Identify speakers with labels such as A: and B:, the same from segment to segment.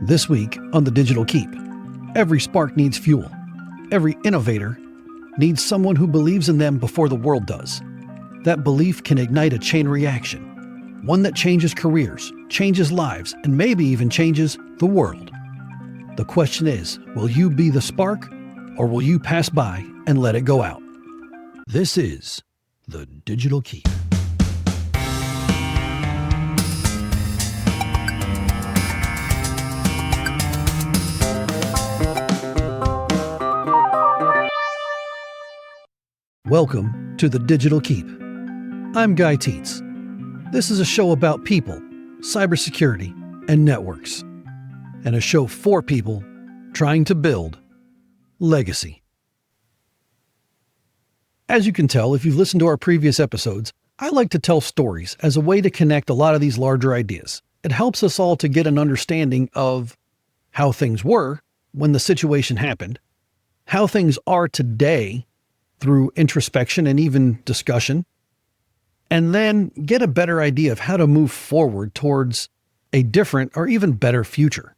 A: This week on The Digital Keep, every spark needs fuel. Every innovator needs someone who believes in them before the world does. That belief can ignite a chain reaction, one that changes careers, changes lives, and maybe even changes the world. The question is, will you be the spark, or will you pass by and let it go out? This is The Digital Keep. Welcome to The Digital Keep. I'm Guy Teets. This is a show about people, cybersecurity, and networks. And a show for people trying to build legacy. As you can tell if you've listened to our previous episodes, I like to tell stories as a way to connect a lot of these larger ideas. It helps us all to get an understanding of how things were when the situation happened, how things are today through introspection and even discussion, and then get a better idea of how to move forward towards a different or even better future.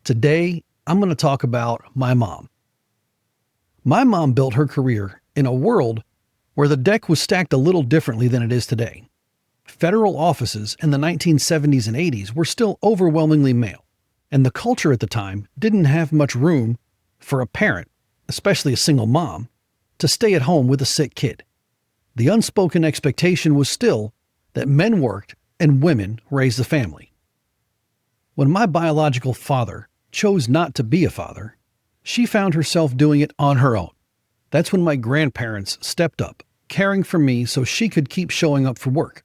A: Today, I'm going to talk about my mom. My mom built her career in a world where the deck was stacked a little differently than it is today. Federal offices in the 1970s and 80s were still overwhelmingly male, and the culture at the time didn't have much room for a parent, especially a single mom, to stay at home with a sick kid. The unspoken expectation was still that men worked and women raised the family. When my biological father chose not to be a father, she found herself doing it on her own. That's when my grandparents stepped up, caring for me so she could keep showing up for work,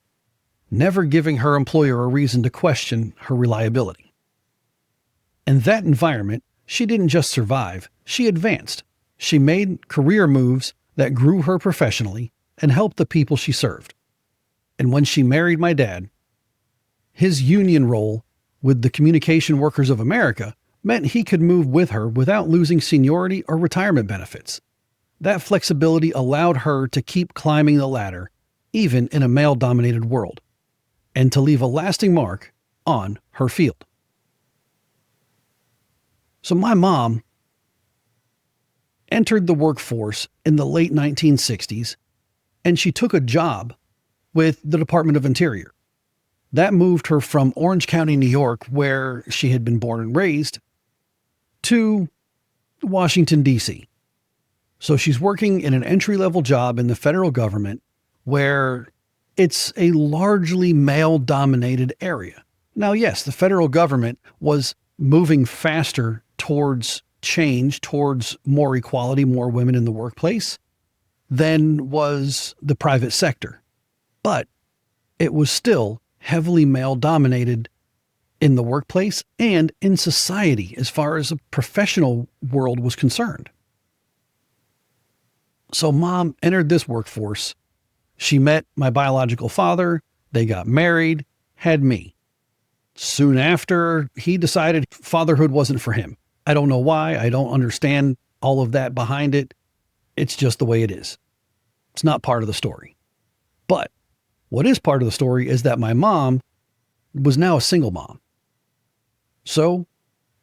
A: never giving her employer a reason to question her reliability. In that environment, she didn't just survive, she advanced. She made career moves that grew her professionally and helped the people she served. And when she married my dad, his union role with the Communication Workers of America meant he could move with her without losing seniority or retirement benefits. That flexibility allowed her to keep climbing the ladder, even in a male-dominated world, and to leave a lasting mark on her field. So my mom entered the workforce in the late 1960s, and she took a job with the Department of Interior. That moved her from Orange County, New York, where she had been born and raised, to Washington, D.C. So she's working in an entry-level job in the federal government where it's a largely male-dominated area. Now, yes, the federal government was moving faster towards change, towards more equality, more women in the workplace, than was the private sector. But it was still heavily male-dominated in the workplace and in society as far as the professional world was concerned. So Mom entered this workforce. She met my biological father. They got married, had me. Soon after, he decided fatherhood wasn't for him. I don't know why. I don't understand all of that behind it. It's just the way it is. It's not part of the story. But what is part of the story is that my mom was now a single mom. So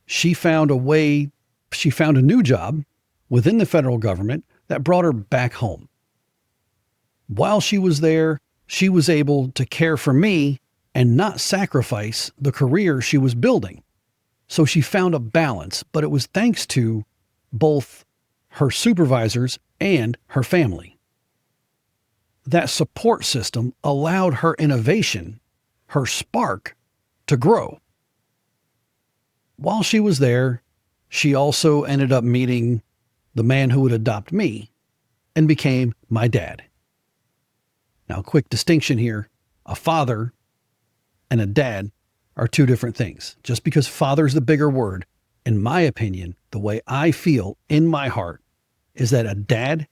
A: she found a new job within the federal government that brought her back home. While she was there, she was able to care for me and not sacrifice the career she was building. So she found a balance, but it was thanks to both her supervisors and her family. That support system allowed her innovation, her spark, to grow. While she was there, she also ended up meeting the man who would adopt me and became my dad. Now, quick distinction here. A father and a dad are two different things. Just because father is the bigger word, in my opinion, the way I feel in my heart is that a dad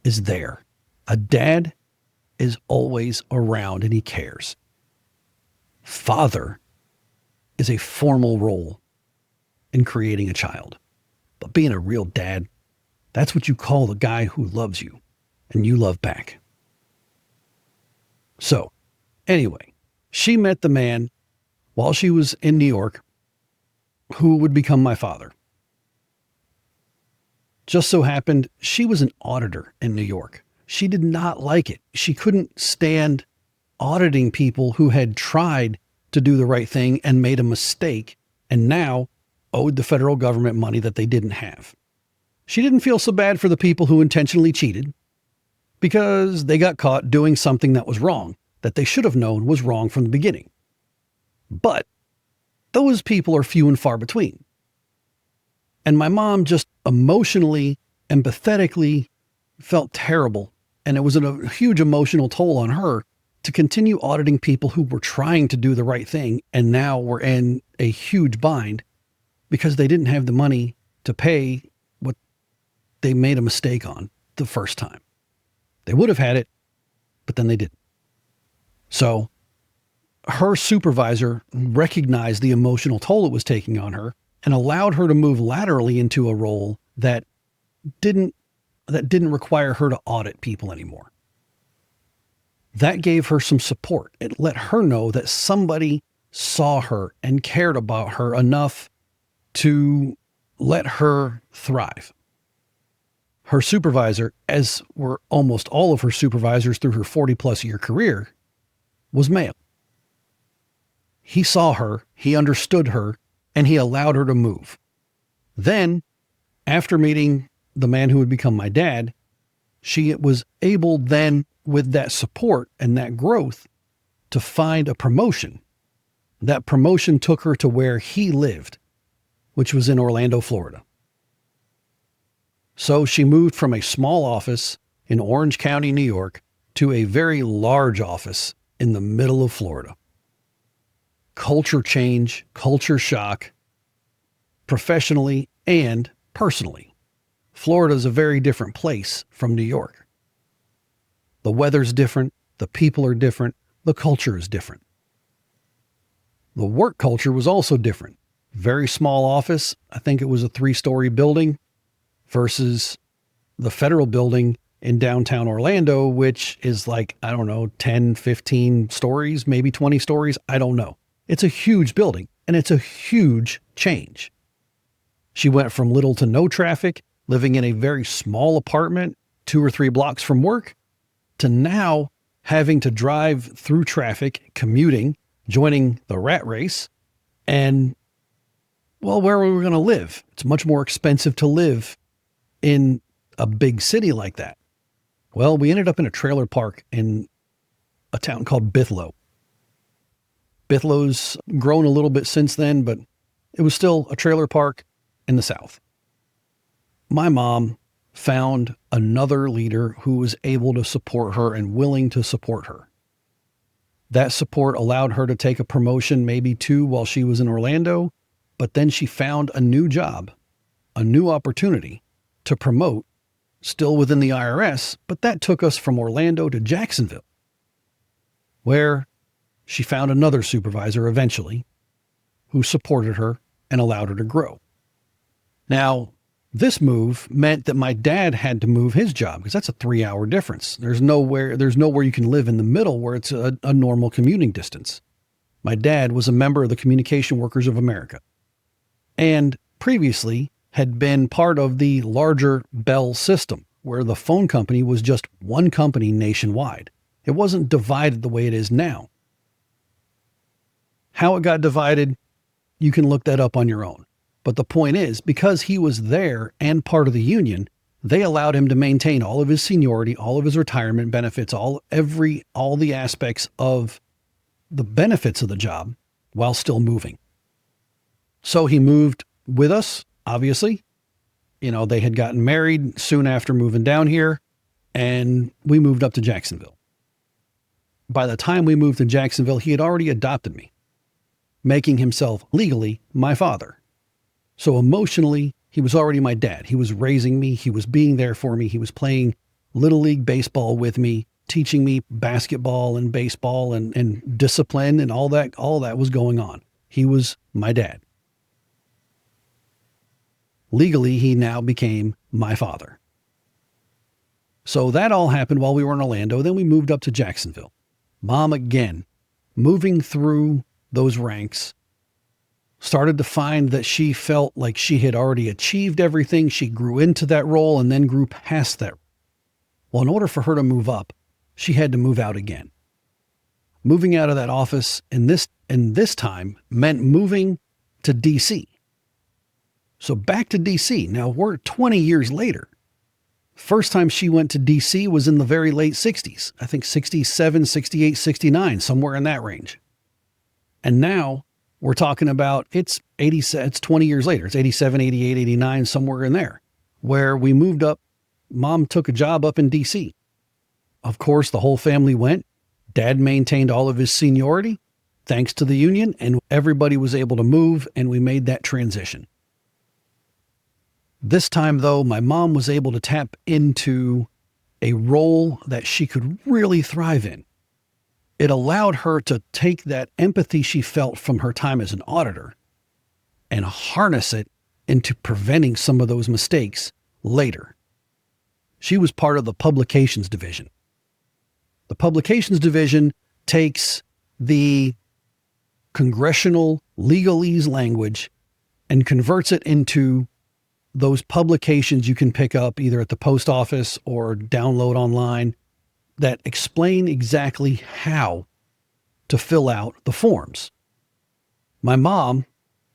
A: is there. A dad is always around and he cares. Father is a formal role in creating a child. But being a real dad, that's what you call the guy who loves you and you love back. So, anyway, she met the man while she was in New York, who would become my father. Just so happened she was an auditor in New York. She did not like it. She couldn't stand auditing people who had tried to do the right thing and made a mistake and now owed the federal government money that they didn't have. She didn't feel so bad for the people who intentionally cheated because they got caught doing something that was wrong, that they should have known was wrong from the beginning. But those people are few and far between. And my mom just emotionally, empathetically felt terrible. And it was a huge emotional toll on her to continue auditing people who were trying to do the right thing and now were in a huge bind because they didn't have the money to pay what they made a mistake on the first time. They would have had it, but then they didn't. So her supervisor recognized the emotional toll it was taking on her and allowed her to move laterally into a role that didn't require her to audit people anymore. That gave her some support. It let her know that somebody saw her and cared about her enough to let her thrive. Her supervisor, as were almost all of her supervisors through her 40-plus year career, was male. He saw her, he understood her, and he allowed her to move. Then, after meeting the man who would become my dad, she was able then, with that support and that growth, to find a promotion. That promotion took her to where he lived, which was in Orlando, Florida. So she moved from a small office in Orange County, New York, to a very large office in the middle of Florida. Culture change, culture shock, professionally and personally. Florida is a very different place from New York. The weather's different, the people are different, the culture is different. The work culture was also different. Very small office, I think it was a 3-story building, versus the federal building in downtown Orlando, which is like, 10, 15 stories, maybe 20 stories. I don't know. It's a huge building and it's a huge change. She went from little to no traffic, living in a very small apartment 2 or 3 blocks from work, to now having to drive through traffic, commuting, joining the rat race, and, well, where are we going to live? It's much more expensive to live in a big city like that. Well, we ended up in a trailer park in a town called Bithlo. Bithlo's grown a little bit since then, but it was still a trailer park in the South. My mom found another leader who was able to support her and willing to support her. That support allowed her to take a promotion, maybe 2, while she was in Orlando, but then she found a new job, a new opportunity to promote, still within the IRS, but that took us from Orlando to Jacksonville, where she found another supervisor eventually who supported her and allowed her to grow. Now, this move meant that my dad had to move his job because that's a 3-hour difference. There's nowhere you can live in the middle where it's a normal commuting distance. My dad was a member of the Communication Workers of America and previously had been part of the larger Bell system where the phone company was just one company nationwide. It wasn't divided the way it is now. How it got divided, you can look that up on your own. But the point is, because he was there and part of the union, they allowed him to maintain all of his seniority, all of his retirement benefits, all the aspects of the benefits of the job while still moving. So he moved with us, obviously. They had gotten married soon after moving down here, and we moved up to Jacksonville. By the time we moved to Jacksonville, he had already adopted me, making himself legally my father. So emotionally, he was already my dad. He was raising me. He was being there for me. He was playing Little League baseball with me, teaching me basketball and baseball and discipline and all that was going on. He was my dad. Legally, he now became my father. So that all happened while we were in Orlando. Then we moved up to Jacksonville. Mom again, moving through those ranks, started to find that she felt like she had already achieved everything. She grew into that role and then grew past that. Well, in order for her to move up, she had to move out again. Moving out of that office in this time meant moving to DC. So back to DC. Now we're 20 years later. First time she went to DC was in the very late 60s. I think 67, 68, 69, somewhere in that range. And now we're talking about it's 20 years later. It's 87, 88, 89, somewhere in there, where we moved up. Mom took a job up in DC. Of course, the whole family went. Dad maintained all of his seniority thanks to the union, and everybody was able to move, and we made that transition. This time, though, my mom was able to tap into a role that she could really thrive in. It allowed her to take that empathy she felt from her time as an auditor and harness it into preventing some of those mistakes later. She was part of the publications division. The publications division takes the congressional legalese language and converts it into those publications you can pick up either at the post office or download online that explain exactly how to fill out the forms. My mom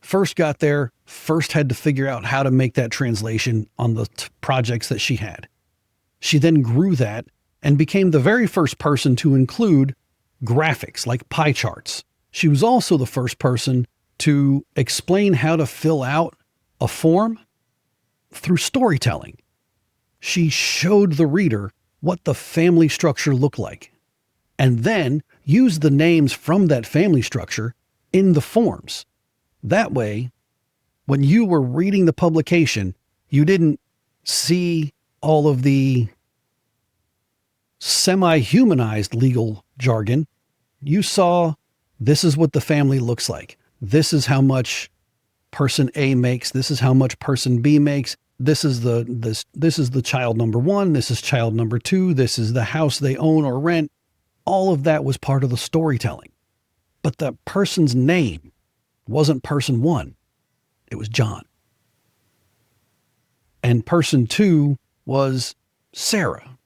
A: first got there, first had to figure out how to make that translation on the projects that she had. She then grew that and became the very first person to include graphics like pie charts. She was also the first person to explain how to fill out a form through storytelling. She showed the reader what the family structure looked like, and then used the names from that family structure in the forms. That way, when you were reading the publication, you didn't see all of the semi-humanized legal jargon. You saw, this is what the family looks like. This is how much person A makes. This is how much person B makes. This is the child number one. This is child number two. This is the house they own or rent. All of that was part of the storytelling. But the person's name wasn't person one. It was John. And person two was Sarah.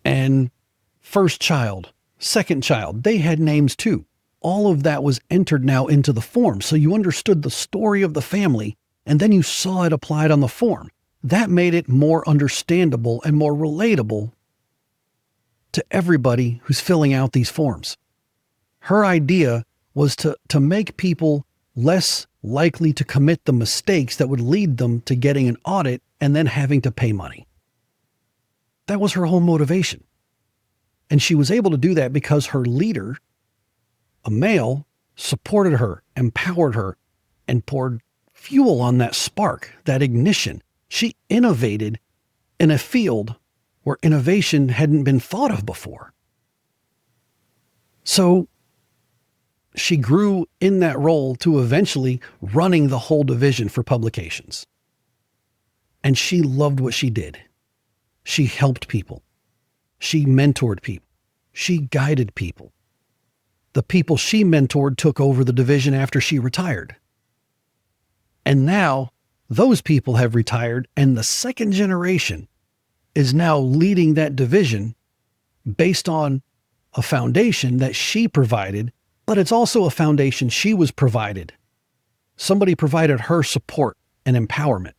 A: And first child, second child, they had names too. All of that was entered now into the form. So you understood the story of the family, and then you saw it applied on the form. That made it more understandable and more relatable to everybody who's filling out these forms. Her idea was to make people less likely to commit the mistakes that would lead them to getting an audit and then having to pay money. That was her whole motivation. And she was able to do that because her leader, a male, supported her, empowered her, and poured fuel on that spark, that ignition. She innovated in a field where innovation hadn't been thought of before. So she grew in that role to eventually running the whole division for publications. And she loved what she did. She helped people. She mentored people. She guided people. The people she mentored took over the division after she retired. And now those people have retired, and the second generation is now leading that division based on a foundation that she provided, but it's also a foundation she was provided. Somebody provided her support and empowerment.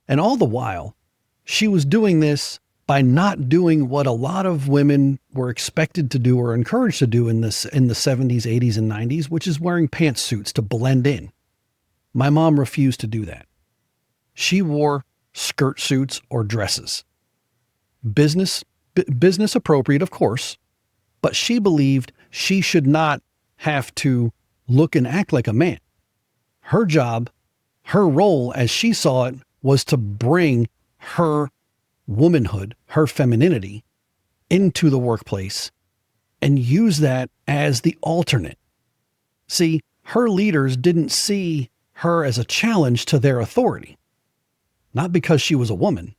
A: And all the while, she was doing this by not doing what a lot of women were expected to do or encouraged to do in the 70s, 80s, and 90s, which is wearing pantsuits to blend in. My mom refused to do that. She wore skirt suits or dresses. Business appropriate, of course, but she believed she should not have to look and act like a man. Her job, her role as she saw it, was to bring her womanhood, her femininity into the workplace and use that as the alternate. See, her leaders didn't see her as a challenge to their authority, not because she was a woman,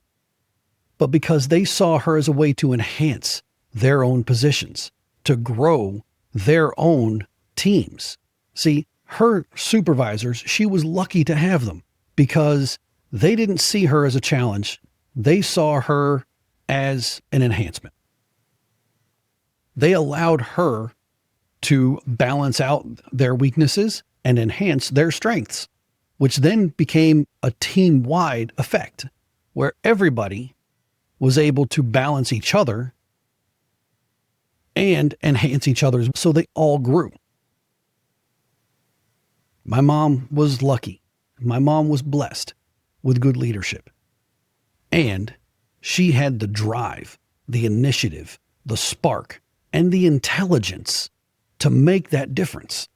A: but because they saw her as a way to enhance their own positions, to grow their own teams. See, Her supervisors, she was lucky to have them because they didn't see her as a challenge. They saw her as an enhancement. They allowed her to balance out their weaknesses and enhance their strengths, which then became a team-wide effect where everybody was able to balance each other and enhance each other's, so they all grew. My mom was lucky. My mom was blessed with good leadership. And she had the drive, the initiative, the spark, and the intelligence to make that difference.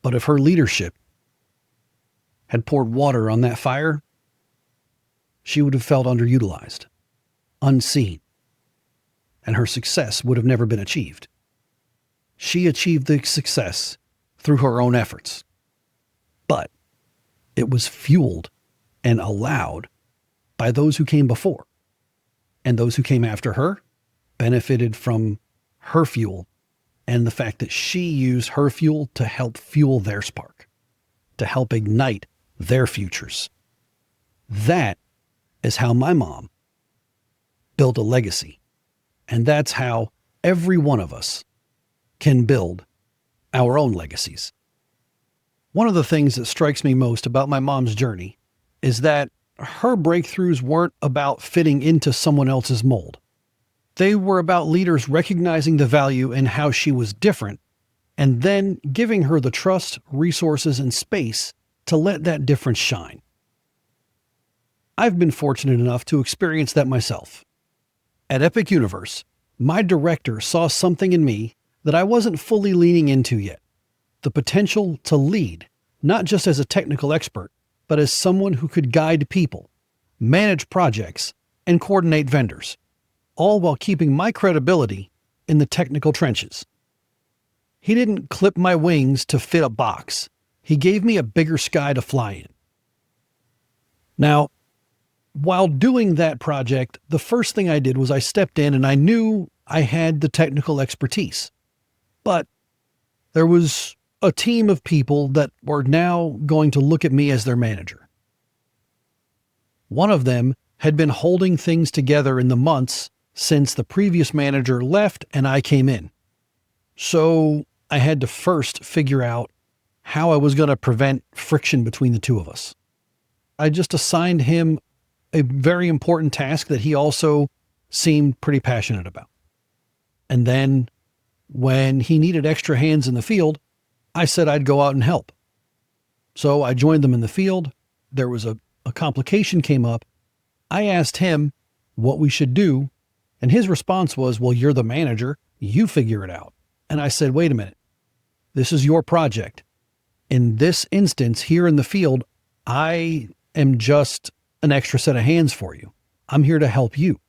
A: But if her leadership had poured water on that fire, she would have felt underutilized, unseen, and her success would have never been achieved. She achieved the success through her own efforts, but it was fueled and allowed by those who came before, and those who came after her benefited from her fuel and the fact that she used her fuel to help fuel their spark, to help ignite their futures. That is how my mom built a legacy. And that's how every one of us can build our own legacies. One of the things that strikes me most about my mom's journey is that her breakthroughs weren't about fitting into someone else's mold. They were about leaders recognizing the value in how she was different and then giving her the trust, resources, and space to let that difference shine. I've been fortunate enough to experience that myself. At Epic Universe, my director saw something in me that I wasn't fully leaning into yet. The potential to lead, not just as a technical expert, but as someone who could guide people, manage projects, and coordinate vendors, all while keeping my credibility in the technical trenches. He didn't clip my wings to fit a box. He gave me a bigger sky to fly in. Now, while doing that project, the first thing I did was I stepped in and I knew I had the technical expertise. But there was a team of people that were now going to look at me as their manager. One of them had been holding things together in the months since the previous manager left and I came in. So I had to first figure out how I was going to prevent friction between the two of us. I just assigned him a very important task that he also seemed pretty passionate about. And then when he needed extra hands in the field, I said I'd go out and help. So I joined them in the field. There was a complication came up. I asked him what we should do. And his response was, well, you're the manager. You figure it out. And I said, wait a minute. This is your project. In this instance, here in the field, I am just an extra set of hands for you. I'm here to help you.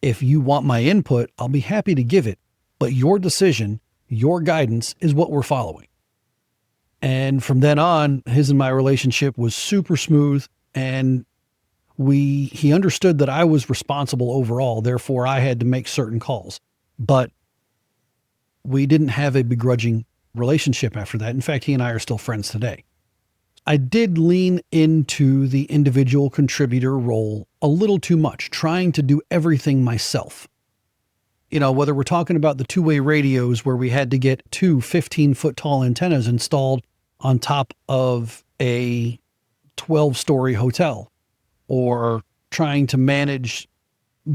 A: If you want my input, I'll be happy to give it. But your decision, your guidance is what we're following. And from then on, his and my relationship was super smooth. And he understood that I was responsible overall. Therefore, I had to make certain calls. But we didn't have a begrudging relationship after that. In fact, he and I are still friends today. I did lean into the individual contributor role a little too much, trying to do everything myself. You know, whether we're talking about the two-way radios where we had to get two 15-foot tall antennas installed on top of a 12-story hotel, or trying to manage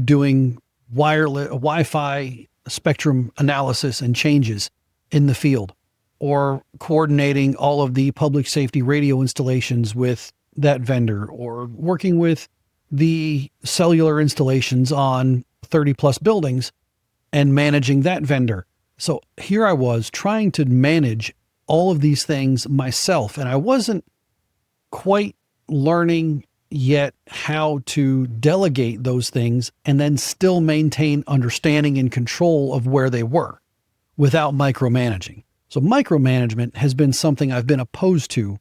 A: doing wireless Wi-Fi spectrum analysis and changes in the field, or coordinating all of the public safety radio installations with that vendor, or working with the cellular installations on 30 plus buildings and managing that vendor. So here I was trying to manage all of these things myself, and I wasn't quite learning yet how to delegate those things and then still maintain understanding and control of where they were without micromanaging. So micromanagement has been something I've been opposed to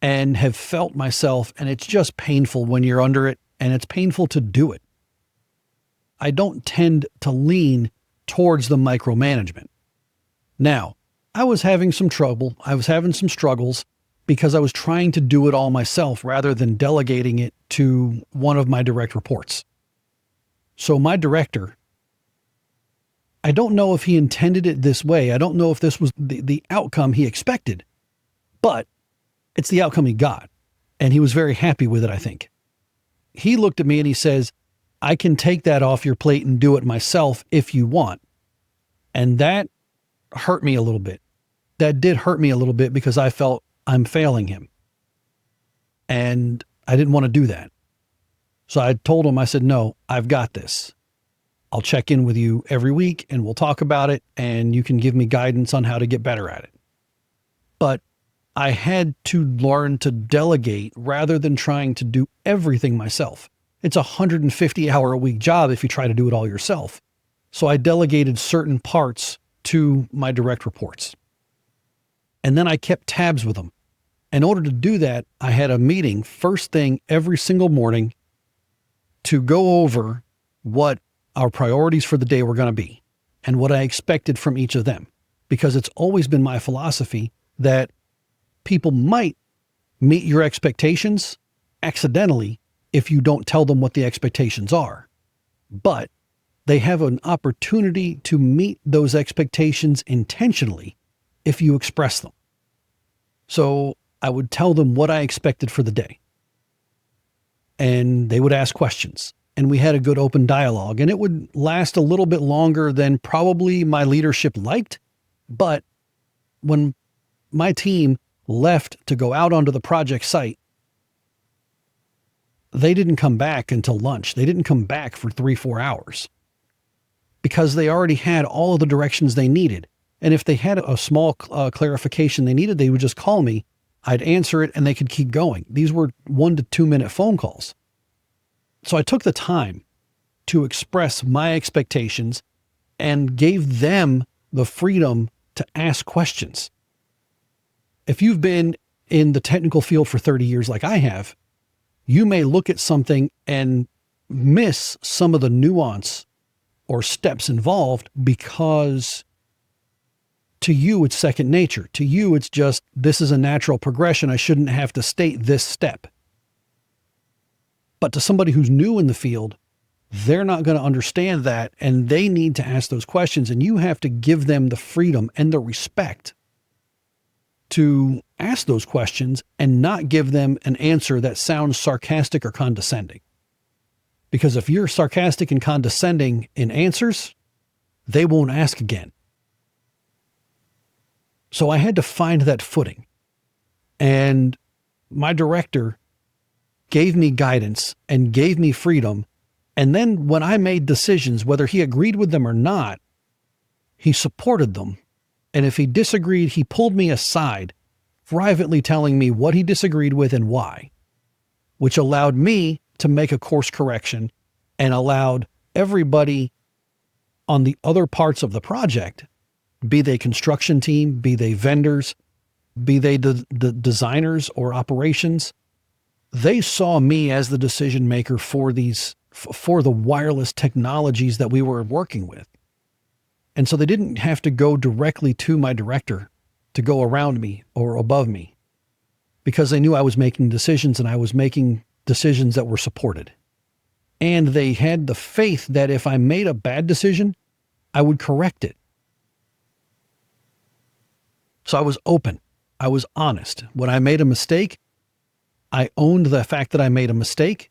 A: and have felt myself, and it's just painful when you're under it, and it's painful to do it. I don't tend to lean towards the micromanagement. Now, I was having some trouble. I was having some struggles because I was trying to do it all myself rather than delegating it to one of my direct reports. So my director, I don't know if he intended it this way. I don't know if this was the outcome he expected, but it's the outcome he got. And he was very happy with it, I think. He looked at me and he says, I can take that off your plate and do it myself if you want. And that hurt me a little bit. That did hurt me a little bit because I felt I'm failing him. And I didn't want to do that. So I told him, I said, no, I've got this. I'll check in with you every week and we'll talk about it and you can give me guidance on how to get better at it. But I had to learn to delegate rather than trying to do everything myself. It's a 150-hour-a-week job if you try to do it all yourself. So I delegated certain parts to my direct reports. And then I kept tabs with them. In order to do that, I had a meeting first thing every single morning to go over what our priorities for the day were going to be and what I expected from each of them. Because it's always been my philosophy that people might meet your expectations accidentally if you don't tell them what the expectations are. But they have an opportunity to meet those expectations intentionally if you express them. So I would tell them what I expected for the day. And they would ask questions. And we had a good open dialogue. And it would last a little bit longer than probably my leadership liked. But when my team left to go out onto the project site, they didn't come back until lunch. They didn't come back for 3-4 hours because they already had all of the directions they needed. And if they had a small clarification they needed, they would just call me. I'd answer it and they could keep going. These were 1 to 2 minute phone calls. So I took the time to express my expectations and gave them the freedom to ask questions. If you've been in the technical field for 30 years like I have, you may look at something and miss some of the nuance or steps involved because to you, it's second nature. To you, it's just, this is a natural progression. I shouldn't have to state this step. But to somebody who's new in the field, they're not going to understand that and they need to ask those questions, and you have to give them the freedom and the respect to ask those questions and not give them an answer that sounds sarcastic or condescending. Because if you're sarcastic and condescending in answers, they won't ask again. So I had to find that footing. And my director gave me guidance and gave me freedom. And then when I made decisions, whether he agreed with them or not, he supported them. And if he disagreed, he pulled me aside, privately telling me what he disagreed with and why, which allowed me to make a course correction and allowed everybody on the other parts of the project, be they construction team, be they vendors, be they the designers or operations, they saw me as the decision maker for the wireless technologies that we were working with. And so they didn't have to go directly to my director to go around me or above me because they knew I was making decisions and I was making decisions that were supported. And they had the faith that if I made a bad decision, I would correct it. So I was open. I was honest. When I made a mistake, I owned the fact that I made a mistake.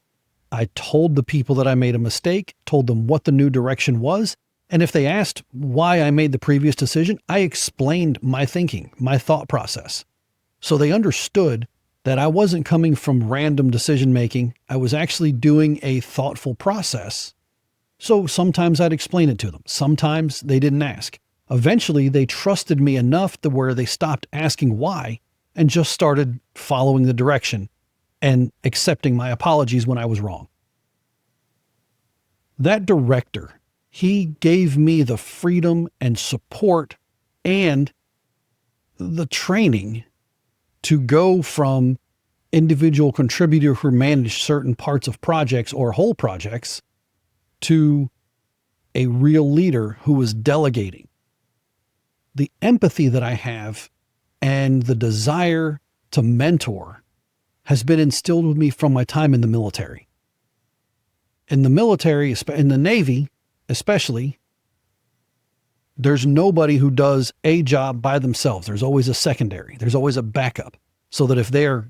A: I told the people that I made a mistake, told them what the new direction was. And if they asked why I made the previous decision, I explained my thinking, my thought process. So they understood that I wasn't coming from random decision making. I was actually doing a thoughtful process. So sometimes I'd explain it to them. Sometimes they didn't ask. Eventually, they trusted me enough to where they stopped asking why and just started following the direction and accepting my apologies when I was wrong. That director, he gave me the freedom and support and the training to go from individual contributor who managed certain parts of projects or whole projects to a real leader who was delegating the empathy that I have and the desire to mentor has been instilled with me from my time in the military. In the military, in the Navy especially, there's nobody who does a job by themselves. There's always a secondary. There's always a backup, so that if they're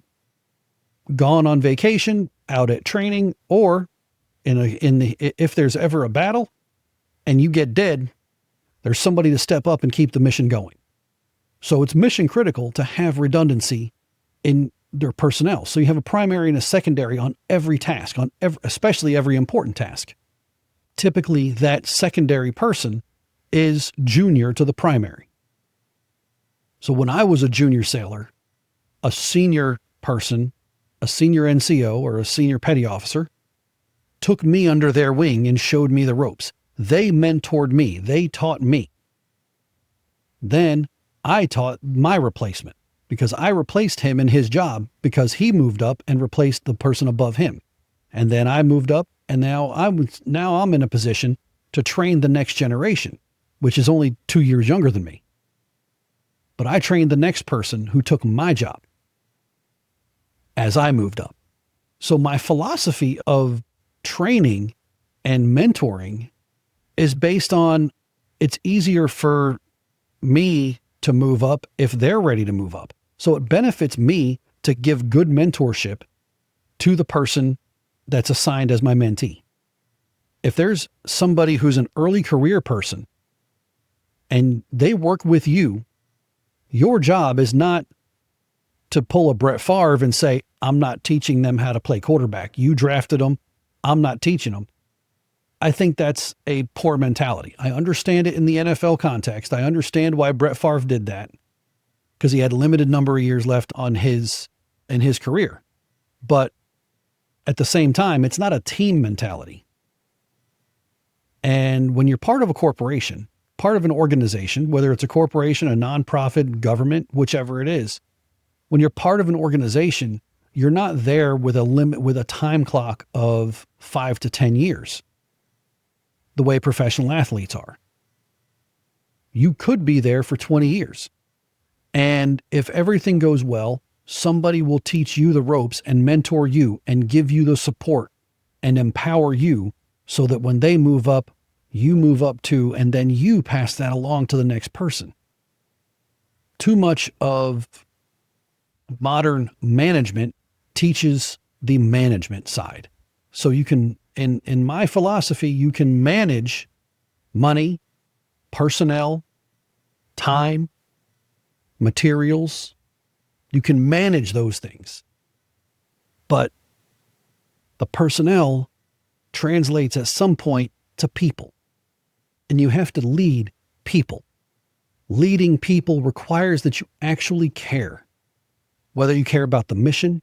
A: gone on vacation, out at training, or if there's ever a battle and you get dead, there's somebody to step up and keep the mission going. So it's mission critical to have redundancy in their personnel. So you have a primary and a secondary on every task, especially every important task. Typically, that secondary person is junior to the primary. So when I was a junior sailor, a senior person, a senior NCO or a senior petty officer, took me under their wing and showed me the ropes. They mentored me. They taught me. Then I taught my replacement, because I replaced him in his job because he moved up and replaced the person above him. And then I moved up, and now I'm in a position to train the next generation, which is only 2 years younger than me. But I trained the next person who took my job as I moved up. So my philosophy of training and mentoring is based on, it's easier for me to move up if they're ready to move up. So it benefits me to give good mentorship to the person that's assigned as my mentee. If there's somebody who's an early career person and they work with you, your job is not to pull a Brett Favre and say, I'm not teaching them how to play quarterback. You drafted them. I'm not teaching them. I think that's a poor mentality. I understand it in the NFL context. I understand why Brett Favre did that, because he had a limited number of years left in his career. But at the same time, it's not a team mentality. And when you're part of a corporation, part of an organization, whether it's a corporation, a nonprofit, government, whichever it is, when you're part of an organization, you're not there with a limit, with a time clock of 5 to 10 years, the way professional athletes are. You could be there for 20 years. And if everything goes well, somebody will teach you the ropes and mentor you and give you the support and empower you so that when they move up, you move up too, and then you pass that along to the next person. Too much of modern management teaches the management side. So you can, in my philosophy, you can manage money, personnel, time, materials. You can manage those things. But the personnel translates at some point to people. And you have to lead people. Leading people requires that you actually care. Whether you care about the mission,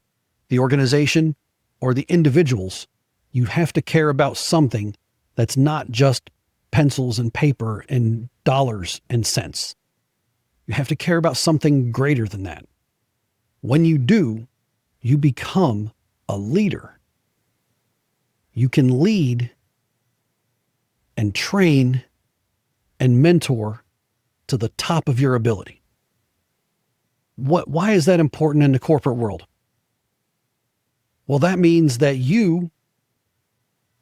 A: the organization, or the individuals, you have to care about something that's not just pencils and paper and dollars and cents. You have to care about something greater than that. When you do, you become a leader. You can lead and train and mentor to the top of your ability. Why is that important in the corporate world? Well, that means that you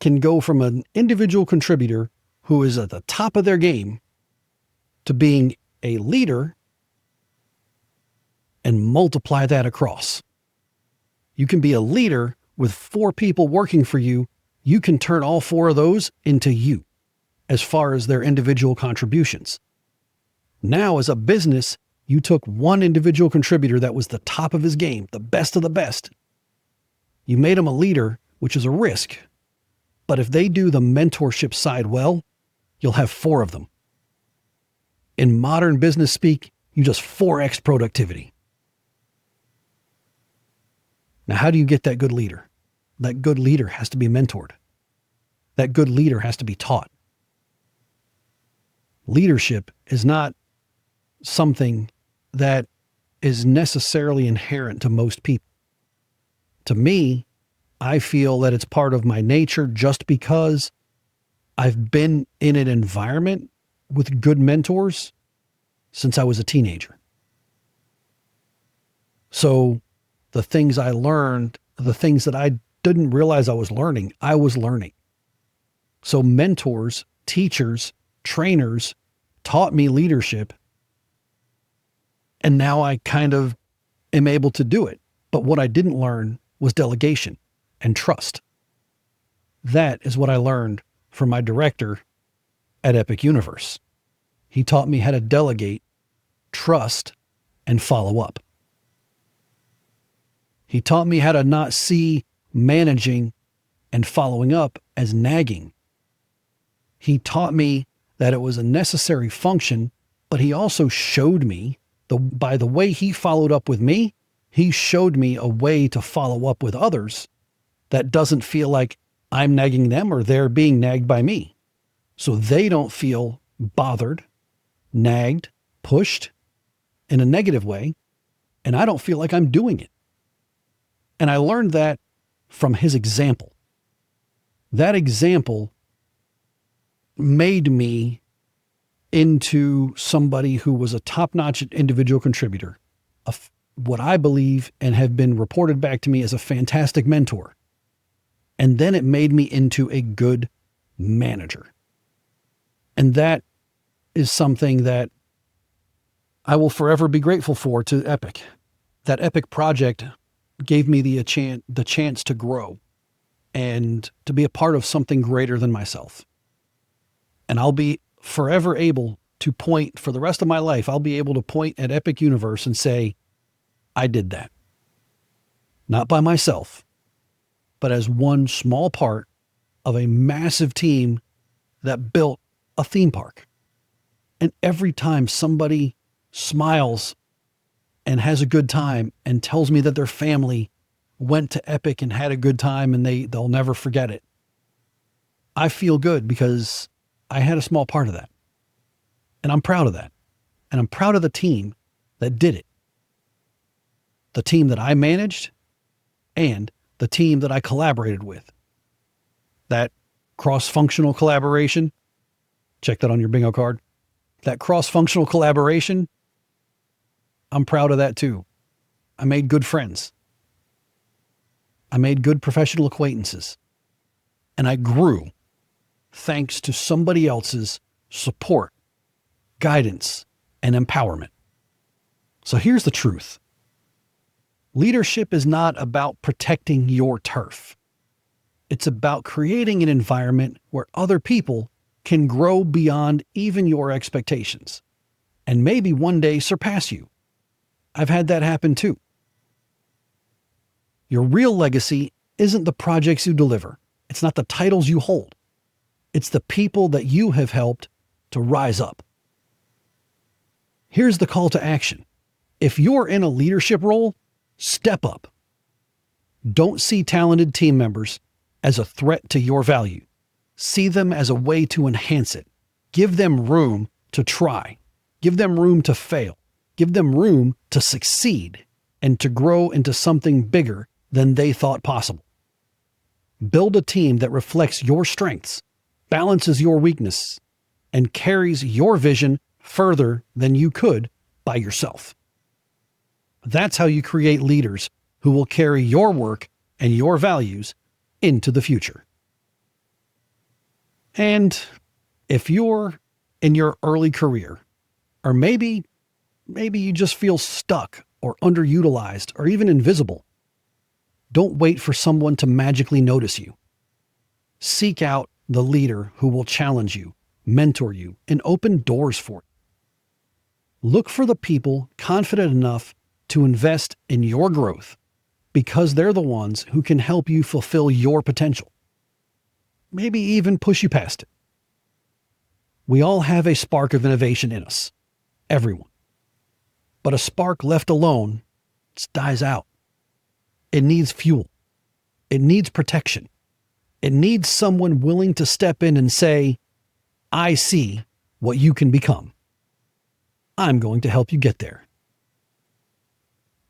A: can go from an individual contributor who is at the top of their game to being a leader and multiply that across. You can be a leader with 4 people working for you. You can turn all 4 of those into you as far as their individual contributions. Now, as a business, you took one individual contributor that was the top of his game, the best of the best. You made him a leader, which is a risk. But if they do the mentorship side well, you'll have 4 of them. In modern business speak, you just 4x productivity. Now, how do you get that good leader? That good leader has to be mentored. That good leader has to be taught. Leadership is not something that is necessarily inherent to most people. To me, I feel that it's part of my nature just because I've been in an environment with good mentors since I was a teenager. So the things I learned, the things that I didn't realize I was learning. So mentors, teachers, trainers taught me leadership. And now I kind of am able to do it. But what I didn't learn was delegation and trust. That is what I learned from my director at Epic Universe. He taught me how to delegate, trust, and follow up. He taught me how to not see managing and following up as nagging. He taught me that it was a necessary function, but he also showed me, by the way he followed up with me, he showed me a way to follow up with others that doesn't feel like I'm nagging them or they're being nagged by me. So they don't feel bothered, nagged, pushed in a negative way, and I don't feel like I'm doing it. And I learned that from his example. That example made me into somebody who was a top-notch individual contributor, what I believe and have been reported back to me as a fantastic mentor. And then it made me into a good manager. And that is something that I will forever be grateful for to Epic. That Epic project gave me the chance to grow and to be a part of something greater than myself. And I'll be forever able to point, for the rest of my life, I'll be able to point at Epic Universe and say, I did that. Not by myself, but as one small part of a massive team that built a theme park. And every time somebody smiles and has a good time and tells me that their family went to Epic and had a good time and they'll never forget it, I feel good because I had a small part of that. And I'm proud of that. And I'm proud of the team that did it. The team that I managed and the team that I collaborated with. That cross-functional collaboration, check that on your bingo card. That cross-functional collaboration, I'm proud of that too. I made good friends. I made good professional acquaintances. And I grew thanks to somebody else's support, guidance, and empowerment. So here's the truth. Leadership is not about protecting your turf. It's about creating an environment where other people can grow beyond even your expectations and maybe one day surpass you. I've had that happen too. Your real legacy isn't the projects you deliver. It's not the titles you hold. It's the people that you have helped to rise up. Here's the call to action. If you're in a leadership role, step up. Don't see talented team members as a threat to your value. See them as a way to enhance it. Give them room to try. Give them room to fail. Give them room to succeed and to grow into something bigger than they thought possible. Build a team that reflects your strengths, balances your weakness, and carries your vision further than you could by yourself. That's how you create leaders who will carry your work and your values into the future. And if you're in your early career, or maybe you just feel stuck or underutilized or even invisible, don't wait for someone to magically notice you. Seek out the leader who will challenge you, mentor you, and open doors for you. Look for the people confident enough to invest in your growth because they're the ones who can help you fulfill your potential. Maybe even push you past it. We all have a spark of innovation in us. Everyone. But a spark left alone just dies out. It needs fuel. It needs protection. It needs someone willing to step in and say, I see what you can become. I'm going to help you get there.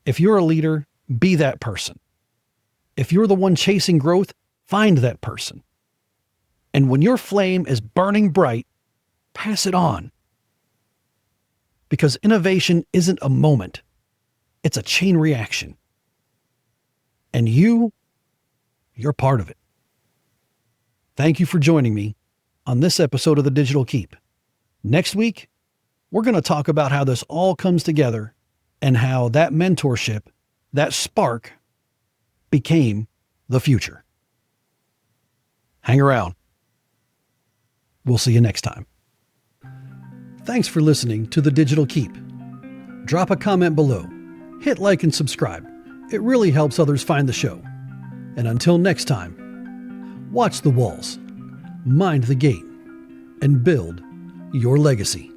A: If you're a leader, be that person. If you're the one chasing growth, find that person. And when your flame is burning bright, pass it on. Because innovation isn't a moment, it's a chain reaction. And you're part of it. Thank you for joining me on this episode of The Digital Keep. Next week, we're going to talk about how this all comes together and how that mentorship, that spark, became the future. Hang around. We'll see you next time. Thanks for listening to The Digital Keep. Drop a comment below. Hit like and subscribe. It really helps others find the show. And until next time, watch the walls, mind the gate, and build your legacy.